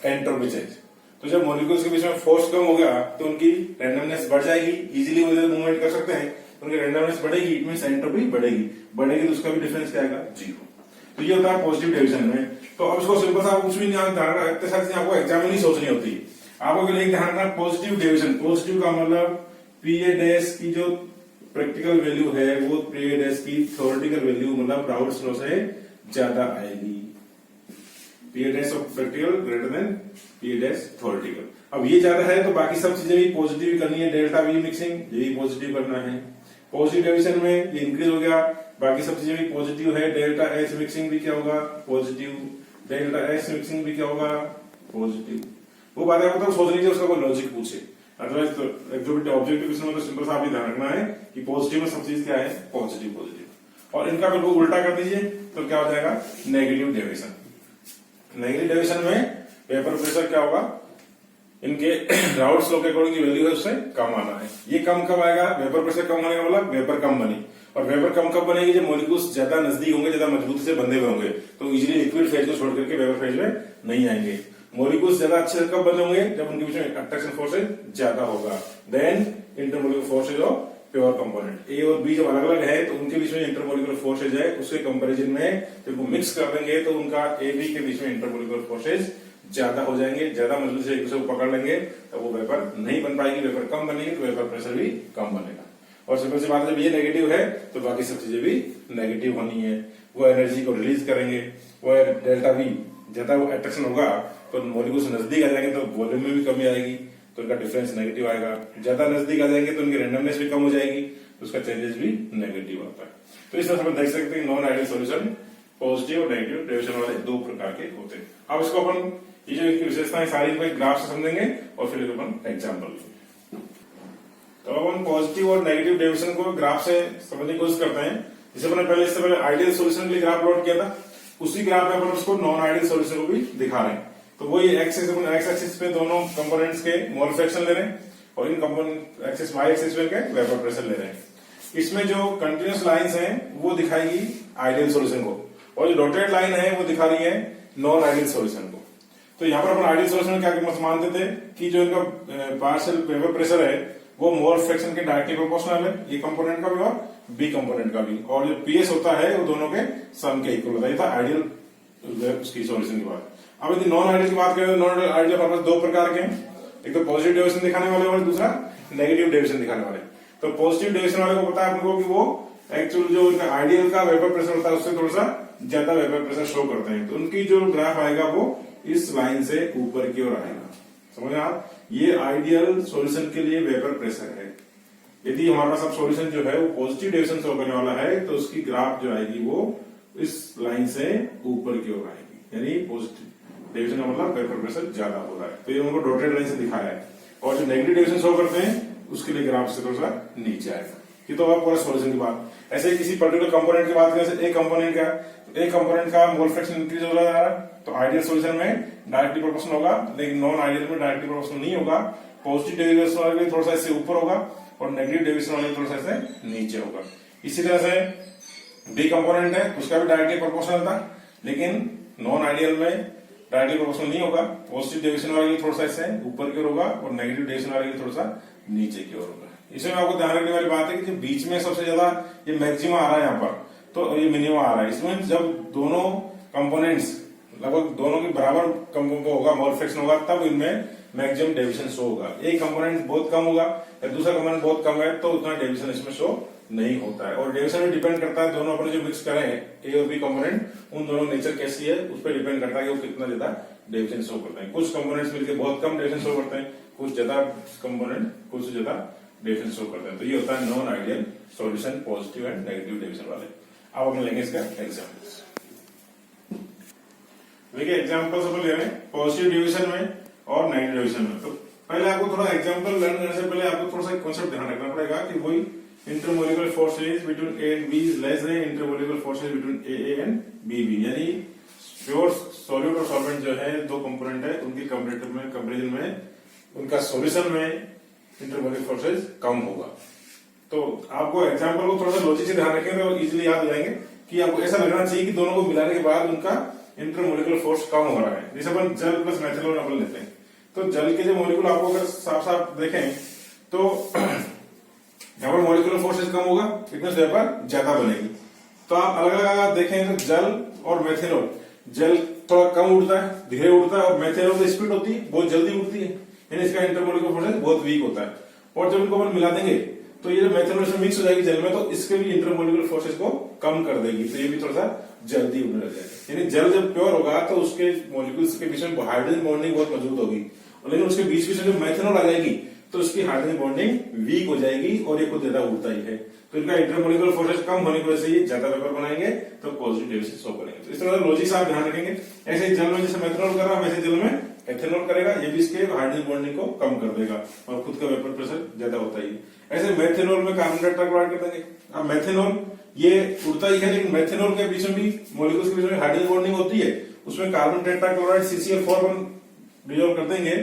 एंट्रोपी चेंज। तो जब मॉलिक्यूल्स के बीच में फोर्स कम हो गया तो उनकी रैंडमनेस बढ़ जाएगी, इजीली वो मूवमेंट कर सकते हैं, उनकी रैंडमनेस बढ़ेगी, इट मींस एंट्रोपी बढ़ेगी, बढ़ेगी तो उसका भी डिफरेंस क्या आएगा, जीरो। तो ये होता है पॉजिटिव डिवीजन में। तो अब इसको सिंपल सा कुछ भी ध्यान रखना, इतने सारी चीजें आपको एग्जाम में नहीं सोचनी होती, आपको केवल एक ध्यान रखना पॉजिटिव डिवीजन। पॉजिटिव का मतलब पी ए डैश की जो प्रैक्टिकल वैल्यू है वो पी ए डैश की थ्योरेटिकल वैल्यू मतलब राउल्स लॉ से ज्यादा आएगी। P A dash of practical greater than P A dash theoretical. अब ये ज्यादा है तो बाकी सब चीजें भी पॉजिटिव करनी है, डेल्टा वी मिक्सिंग ये भी पॉजिटिव करना है। पॉजिटिव डिवीजन में ये इंक्रीज हो गया, बाकी सब चीजें भी पॉजिटिव है, डेल्टा एच मिक्सिंग भी क्या होगा, पॉजिटिव, डेल्टा एच मिक्सिंग भी क्या होगा, पॉजिटिव। वो बात है, मतलब सोच लीजिए उसका कोई लॉजिक पूछे, अदरवाइज तो जो भी ऑब्जेक्टिव क्वेश्चन में तो सिंपल सा आप ध्यान रखना है कि पॉजिटिव में सब चीज क्या है, पॉजिटिव पॉजिटिव। और इनका बिल्कुल उल्टा कर दीजिए तो क्या हो जाएगा, नेगेटिव डेविएशन। नेगेटिव डेविएशन में वेपर प्रेशर क्या होगा, इनके राउल्स लॉ के अकॉर्डिंग वैल्यू है उससे कम आना है। ये कम कब आएगा, वेपर प्रेशर कम होने का मतलब वेपर कम बनी, और वेपर कम कब बनेगी, जब मॉलिक्यूल्स ज्यादा नजदीक होंगे, ज्यादा मजबूती से बंधे हुए होंगे, तो इजीली लिक्विड फेज को छोड़ करके वेपर फेज में नहीं आएंगे। मॉलिक्यूल्स ज्यादा अच्छे से कब बने होंगे, जब उनके बीच में अट्रैक्शन फोर्सेज ज्यादा होगा, than intermolecular forces of pure component. A और बी जब अलग अलग है तो उनके बीच में इंटरमोलिकुलर फोर्सेज है, उसके कंपैरिजन में जब वो मिक्स कर देंगे तो उनका ए बी के बीच में इंटरमोलिकुलर फोर्सेज ज्यादा हो जाएंगे, ज्यादा मजबूती से एक दूसरे को पकड़ लेंगे, तो वो वेपर नहीं बन पाएगी, वेपर कम बनेगी तो वेपर प्रेशर भी कम बनेगा। और सिंपल सी बात है, जब ये नेगेटिव है तो बाकी सब चीजें भी नेगेटिव होनी है, वो एनर्जी को रिलीज करेंगे, वो डेल्टा वी ज्यादा वो अट्रैक्शन होगा तो मॉलिक्यूल्स नजदीक आ जाएंगे तो वॉल्यूम में भी कमी आएगी, तो उनका डिफरेंस नेगेटिव आएगा। ज्यादा नजदीक आ जाएंगे तो उनकी रैंडमनेस भी कम हो जाएगी, तो उसका चेंजेस भी नेगेटिव आता है। तो इस तरह से हम देख सकते हैं नॉन आइडियल सॉल्यूशन पॉजिटिव और नेगेटिव डेविएशन वाले दो प्रकार के होते हैं। अब इसको अपन ये जो इनकी विशेषताएं सारी को एक ग्राफ से समझेंगे और फिर अपन एग्जाम्पल लेंगे। तो अपन पॉजिटिव और नेगेटिव डेविएशन को ग्राफ से समझने की कोशिश करते हैं। जैसे अपने पहले इससे पहले आइडियल सॉल्यूशन के लिए ग्राफ प्लॉट किया था, उसी ग्राफ में अपन उसको नॉन आइडियल सॉल्यूशन को भी दिखा रहे हैं। तो वो ये एक्स एक्सिस पे दोनों कंपोनेंट्स के मोल फ्रैक्शन ले रहे हैं, और इन कंपोनेंट एक्सिस वाई एक्सिस पे वेपर प्रेशर ले रहे हैं। इसमें जो कंटिन्यूस लाइंस हैं वो दिखाएगी आइडियल सॉल्यूशन को, और जो डॉटेड लाइन है वो दिखा रही है नॉन आइडियल सॉल्यूशन को। तो यहाँ पर अपन आइडियल सॉल्यूशन में क्या मानते थे कि जो इनका पार्शियल वेपर प्रेशर है वो मोल फ्रैक्शन के डायरेक्टली प्रोपोर्शनल है, ये कंपोनेंट का भी और बी कंपोनेंट का भी, और जो पीएस होता है वो दोनों के सम के इक्वल होता है। ये था आइडियल उसकी सॉल्यूशन की बात। अब यदि नॉन आइडियल की बात करें तो नॉन आइडियल पर्पस दो प्रकार के हैं, एक तो पॉजिटिव डेविएशन दिखाने वाले और दूसरा नेगेटिव डेविएशन दिखाने वाले। तो पॉजिटिव डेविएशन वाले को पता है आपको कि वो एक्चुअल जो उनका आइडियल का वेपर प्रेशर होता है उससे थोड़ा सा ज्यादा वेपर प्रेशर शो करते हैं, तो उनकी जो ग्राफ आएगा वो इस लाइन से ऊपर की ओर आएगा। समझे आप, ये आइडियल सॉल्यूशन के लिए वेपर प्रेशर है। यदि हमारा सब सॉल्यूशन जो है वो पॉजिटिव डेविएशन से होने वाला है तो उसकी ग्राफ जो आएगी वो इस लाइन से ऊपर की ओर आएगी, यानी पॉजिटिव डेविएशन का मतलब वेपर प्रेशर ज्यादा हो रहा है। तो ये उनको डॉटेड लाइन से दिखाया है, और जो नेगेटिव डेविएशन शो करते हैं उसके लिए ग्राफ से थोड़ा सा नीचे आएगा। ये तो होगा पूरा सॉल्यूशन की बात। ऐसे किसी पर्टिकुलर कंपोनेंट की बात करें, जैसे एक कंपोनेंट का, तो एक कंपोनेंट का मोल फ्रैक्शन इंक्रीज हो रहा है, तो आइडियल सॉल्यूशन में डायरेक्टली प्रोपोर्शनल होगा, लेकिन नॉन आइडियल में डायरेक्टली प्रोपोर्शनल नहीं होगा। पॉजिटिव डेविएशन वाले में थोड़ा सा इससे ऊपर होगा और नेगेटिव डेविएशन वाले में थोड़ा सा इससे नीचे होगा। इसी तरह से बी कंपोनेंट है, उसका भी डायरेक्टली प्रोपोर्शनल था, लेकिन नॉन आइडियल में डायरेक्टली प्रोपोर्शनल नहीं होगा। पॉजिटिव डेविएशन वाले में थोड़ा सा इससे ऊपर की ओर होगा और नेगेटिव डेविएशन वाले में थोड़ा सा नीचे की ओर होगा। इसमें आपको ध्यान रखने वाली बात है कि जो बीच में सबसे ज्यादा ये मैक्सिमम आ रहा है यहाँ पर, तो ये मिनिमम आ रहा है। इसमें जब दोनों कंपोनेंट्स लगभग दोनों के बराबर होगा, मोल फ्रैक्शन होगा, तब इनमें मैक्सिमम डेविएशन शो होगा। एक कंपोनेंट बहुत कम होगा या दूसरा कंपोनेंट बहुत कम है तो उतना डेविएशन इसमें शो नहीं होता है। और डेविएशन में डिपेंड करता है, दोनों अपने जो मिक्स करें ए और बी कंपोनेंट, उन दोनों नेचर कैसी है उस पर डिपेंड करता है कि वो कितना ज्यादा डेविएशन शो करते हैं। कुछ कंपोनेंट्स मिलकर बहुत कम डेविएशन शो करते हैं, कुछ ज्यादा कंपोनेंट कुछ ज्यादा डेविएशन शो करते हैं। तो ये होता है non ideal solution, positive and negative deviation वाले। अब हम लेंगे इसका एग्जाम्पल्स। देखिए एग्जाम्पल्स अपन ले रहे हैं पॉजिटिव डेविएशन में और नेगेटिव डेविएशन में। तो पहले आपको थोड़ा एग्जाम्पल लर्न करने से पहले आपको थोड़ा सा कॉन्सेप्ट ध्यान रखना पड़ेगा कि वही intermolecular forces between A and B is less than intermolecular forces between A and B. यानी प्योर सॉल्यूट और सॉल्वेंट जो है, दो कंपोनेंट है, उनकी कंपेरिजन में उनका सॉल्यूशन में इंटरमोलिकुलर फोर्सेज कम होगा। तो आपको एग्जाम्पल को थोड़ा सा लॉजिक से ध्यान रखेंगे तो इजीली याद हो जाएंगे कि आपको ऐसा लगना चाहिए कि दोनों को मिलाने के बाद उनका इंटरमोलिकुलर फोर्स कम हो रहा है। जैसे अपन जल प्लस नेचुरल अपन लेते हैं, तो जल के जो मॉलिक्यूल आपको अगर साफ साफ देखें तो जहां पर मॉलिक्यूलर फोर्सेज कम होगा थिकनेस वेपर ज्यादा बनेगी। तो आप अलग अलग देखें तो जल और मेथेनॉल, जल थोड़ा कम उड़ता है, धीरे उड़ता है, और मेथेनॉल की स्पीड होती है बहुत जल्दी उड़ती है, यानी इसका इंटरमोलिकुलर फोर्सेज बहुत वीक होता है। और जब इनको अपन मिला देंगे तो ये जो मेथेनॉल से मिक्स हो जाएगी जल में, तो इसके भी इंटरमोलिकुलर फोर्सेज को कम कर देगी, तो ये भी थोड़ा सा जल्दी उड़ने लग जाएगा। यानी जल जब प्योर होगा तो उसके मॉलिक्यूल्स के बीच में हाइड्रोजन बॉन्डिंग बहुत मजबूत होगी, लेकिन उसके बीच बीच में जब मेथेनॉल आ जाएगी तो उसकी हाइड्रोजन बॉन्डिंग वीक हो जाएगी और ये खुद ज्यादा उड़ता ही है। तो इनका इंटरमोलिकुलर फोर्सेज कम होने की वजह से ये ज्यादा वेपर बनाएंगे तो पॉजिटिव डेविएशन शो करेंगे। तो इस तरह लॉजिक से आप ध्यान रखेंगे। ऐसे जल में जैसे मेथेनॉल कर रहा है वैसे जल में एथेनॉल करेगा, ये भी इसके हाइड्रोजन बॉन्डिंग को कम कर देगा और खुद का वेपर प्रेशर ज्यादा होता ही। ऐसे मेथेनॉल में कार्बन टेट्राक्लोराइड कर देंगे। अब मेथेनॉल ये उड़ता ही है, लेकिन मेथेनॉल के बीच में भी मॉलिक्यूल्स के बीच में हाइड्रोजन बॉन्डिंग होती है, उसमें कार्बन टेट्राक्लोराइड CCl4 डिसॉल्व कर देंगे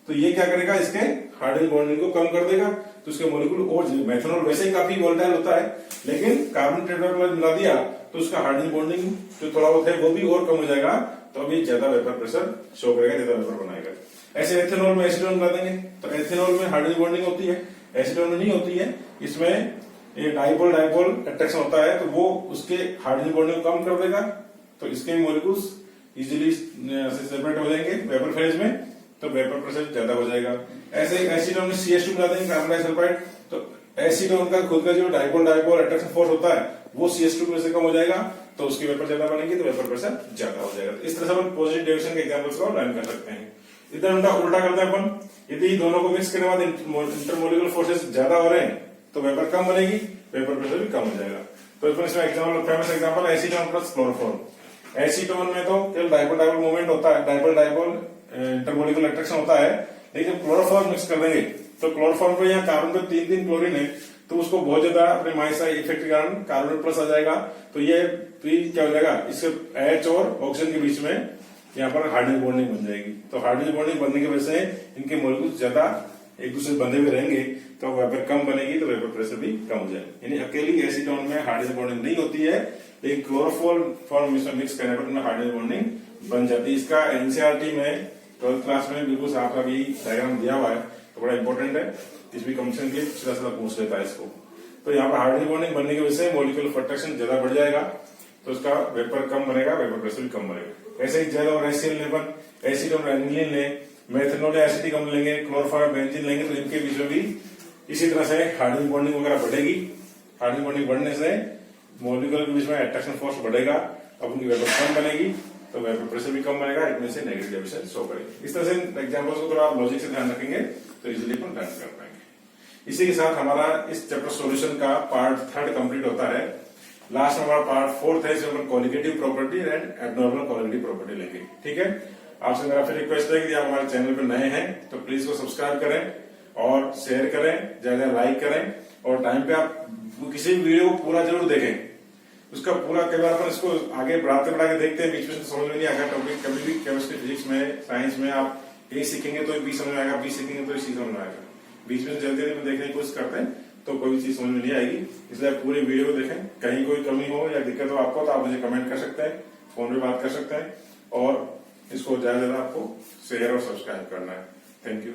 तो ये क्या करेगा, इसके हाइड्रोजन बॉन्डिंग को कम कर देगा। तो उसके मॉलिक्यूल और मेथेनॉल वैसे ही काफी वोलेटाइल होता है, लेकिन कार्बन टेट्राक्लोराइड मिला दिया तो उसका हाइड्रोजन बॉन्डिंग जो थोड़ा बहुत है वो भी और कम हो जाएगा, तो अभी ज्यादा वेपर प्रेशर शो करेगा, ज्यादा वेपर बनाएगा। ऐसे एथेनॉल में एसीटोन मिला देंगे तो एथेनॉल में हाइड्रोजन बॉन्डिंग होती है, एसीटोन में नहीं होती है। इसमें ये डाइपोल अट्रैक्शन होता है तो वो उसके हाइड्रोजन बॉन्डिंग को कम कर देगा, तो इसके मॉलिक्यूल्स इजीली सेपरेट हो जाएंगे वेपर फेज में, तो वेपर प्रेशर ज्यादा हो जाएगा। ऐसे एसीटोन में CH2 मिला देंगे, कार्बन डाइसल्फाइड, तो एसीटोन का खुद का जो डाइपोल अट्रैक्शन फोर्स होता है वो CH2 में से कम हो जाएगा, तो उसकी वेपर ज्यादा बनेगी तो वेपर प्रेशर ज्यादा हो जाएगा। इस तरह से अपन पॉजिटिव डेविएशन के एग्जांपल्स को लर्न कर सकते हैं। इधर उल्टा करते हैं अपन, यदि दोनों को मिक्स करने के बाद इंटरमोलिकुलर फोर्सेस ज्यादा हो रहे हैं तो वेपर कम बनेगी, वेपर प्रेशर भी कम हो जाएगा। तो इसमें example, famous example acetone plus chloroform. Acetone में तो केवल डाइपोल मूवमेंट होता है, डाइपोल इंटरमोलिकुलर अट्रैक्शन होता है, लेकिन जब क्लोरोफॉर्म मिक्स कर देंगे तो क्लोरोफॉर्म पे यहाँ कार्बन पे 3 क्लोरीन है, तो उसको बहुत ज्यादा अपने माइसा इफेक्ट के कारण कार्बन प्लस आ जाएगा, तो ये क्या हो जाएगा, इससे H और ऑक्सीजन के बीच में यहाँ पर हाइड्रोजन बॉन्डिंग बन जाएगी। तो हाइड्रोजन बॉन्डिंग बनने की वजह से इनके मॉलिक्यूल्स ज्यादा एक दूसरे से बंधे हुए रहेंगे, तो वेपर कम बनेगी तो वेपर प्रेशर भी कम हो जाएगा। यानी अकेली एसीटोन में हाइड्रोजन बॉन्डिंग नहीं होती है, लेकिन क्लोरोफॉर्म इसमें मिक्स करने पर हाइड्रोजन बॉन्डिंग बन जाती है। इसका एनसीईआरटी में 12th क्लास में बिल्कुल साफ साफ ये डायग्राम दिया हुआ है, तो बड़ा इंपॉर्टेंट है, इस भी कमीशन के सीधा सीधा पूछ लेता है इसको। तो यहाँ पर हाइड्रोजन बॉन्डिंग बनने की वजह से मॉलिक्यूलर अट्रैक्शन ज्यादा बढ़ जाएगा, तो उसका वेपर कम बनेगा, वेपर प्रेशर भी कम बनेगा। ऐसे ही जेल और एसिल लेवन, एसिड और एनिलीन ले, मेथनॉल या एसिटिक अम्ल लेंगे, क्लोरोफॉर्म बेंजीन लेंगे, तो इनके बीच में भी इसी तरह से हाइड्रोजन बॉन्डिंग वगैरह बढ़ेगी। हाइड्रोजन बॉन्डिंग बढ़ने से मॉलिक्यूल के बीच में अट्रैक्शन फोर्स बढ़ेगा, अब उनकी वेपर कम बनेगी तो वेपर प्रेशर भी कम बनेगा, इनमें से नेगेटिव डेविएशन शो करेगी। इस तरह से एग्जांपल्स को थोड़ा आप लॉजिक से ध्यान रखेंगे तो इजीली अपन लर्न कर पाएंगे। इसी के साथ हमारा इस चैप्टर सॉल्यूशन का पार्ट 3 कंप्लीट होता है। लास्ट में हमारा पार्ट 4 है, इसमें अपन qualitative property and abnormal qualitative property लेंगे। ठीक है, आपसे मेरा फिर रिक्वेस्ट है कि आप हमारे चैनल पर नए हैं तो प्लीज को सब्सक्राइब करें और शेयर करें, ज्यादा लाइक करें और टाइम पे आप किसी भी वीडियो को पूरा जरूर देखें। उसका पूरा कई बार अपन इसको आगे बढ़ाते देखते हैं, बीच में समझ में नहीं आएगा टॉपिक। कभी भी केमिस्ट्री, फिजिक्स में, साइंस में आप ए सीखेंगे तो बी समझ में आएगा, बी सीखेंगे तो सी समझ में आएगा। बीच में जल्दी जल्दी देखने की कोशिश करते हैं तो कोई चीज समझ में नहीं आएगी। इसलिए आप पूरी वीडियो को देखें। कहीं कोई कमी हो या दिक्कत हो आपको तो आप मुझे कमेंट कर सकते हैं, फोन पे बात कर सकते हैं, और इसको ज्यादा से ज्यादा आपको शेयर और सब्सक्राइब करना है। Thank you.